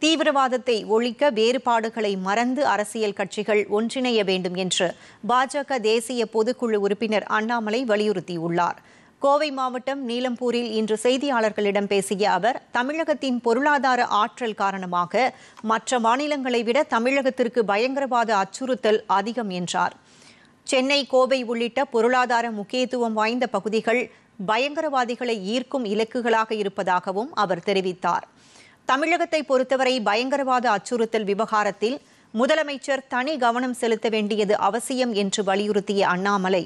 தீவிரவாதத்தை ஒழிக்க வேறுபாடுகளை மறந்து அரசியல் கட்சிகள் ஒன்றிணைய வேண்டும் என்று பாஜக தேசிய பொதுக்குழு உறுப்பினர் அண்ணாமலை வலியுறுத்தியுள்ளார். கோவை மாவட்டம் நீலம்பூரில் இன்று செய்தியாளர்களிடம் பேசிய அவர், தமிழகத்தின் பொருளாதார ஆற்றல் காரணமாக மற்ற மாநிலங்களை விட தமிழகத்திற்கு பயங்கரவாத அச்சுறுத்தல் அதிகம் என்றார். சென்னை, கோவை உள்ளிட்ட பொருளாதார முக்கியத்துவம் வாய்ந்த பகுதிகள் பயங்கரவாதிகளை ஈர்க்கும் இலக்குகளாக இருப்பதாகவும் அவர் தெரிவித்தார். தமிழகத்தை பொறுத்தவரை பயங்கரவாத அச்சுறுத்தல் விவகாரத்தில் முதலமைச்சர் தனி கவனம் செலுத்த வேண்டியது அவசியம் என்று வலியுறுத்திய அண்ணாமலை,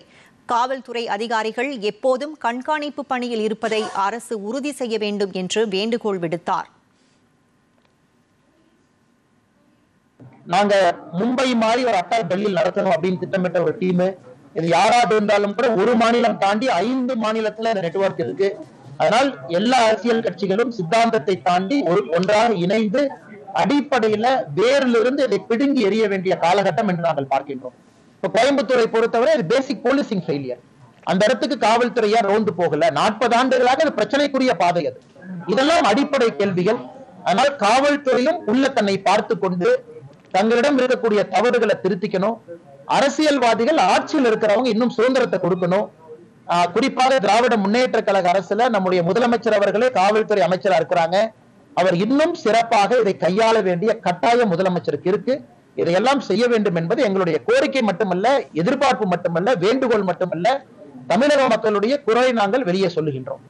காவல்துறை அதிகாரிகள் எப்போதும் கண்காணிப்பு பணியில் இருப்பதை அரசு உறுதி செய்ய வேண்டும் என்று வேண்டுகோள் விடுத்தார். நாங்க மும்பை மாதிரி ஒரு அட்டாக் டெல்லியில் நடத்தணும் அப்படின்னு திட்டமிட்ட ஒரு டீம். இது யாராவது இருந்தாலும் கூட ஒரு மாநிலம் தாண்டி 5 மாநிலத்துல இந்த நெட்வொர்க் இருக்கு. அதனால் எல்லா அரசியல் கட்சிகளும் சித்தாந்தத்தை தாண்டி ஒன்றாக இணைந்து அடிப்படையில வேரிலிருந்து இதை பிடுங்கி எறிய வேண்டிய காலகட்டம் என்று நாங்கள் பார்க்கின்றோம். இப்ப கோயம்புத்தூரை பொறுத்தவரை இது பேசிக் போலீசிங் ஃபெயிலியர். அந்த இடத்துக்கு காவல்துறையா ரோந்து போகல. 40 ஆண்டுகளாக அது பிரச்சனைக்குரிய பாதை. அது இதெல்லாம் அடிப்படை கேள்விகள். அதனால் காவல்துறையும் உள்ள தன்னை பார்த்து கொண்டு தங்களிடம் இருக்கக்கூடிய தவறுகளை திருத்திக்கணும். அரசியல்வாதிகள் ஆட்சியில் இருக்கிறவங்க இன்னும் சுதந்திரத்தை கொடுக்கணும். குறிப்பாக திராவிட முன்னேற்ற கழக அரசுல நம்முடைய முதலமைச்சர் அவர்களே காவல்துறை அமைச்சரா இருக்கிறாங்க. அவர் இன்னும் சிறப்பாக இதை கையாள வேண்டிய கட்டாயம் முதலமைச்சருக்கு இருக்கு. இதையெல்லாம் செய்ய வேண்டும் என்பது எங்களுடைய கோரிக்கை மட்டுமல்ல, எதிர்பார்ப்பு மட்டுமல்ல, வேண்டுகோள் மட்டுமல்ல, தமிழக மக்களுடைய குரலை நாங்கள் வெளியே சொல்லுகின்றோம்.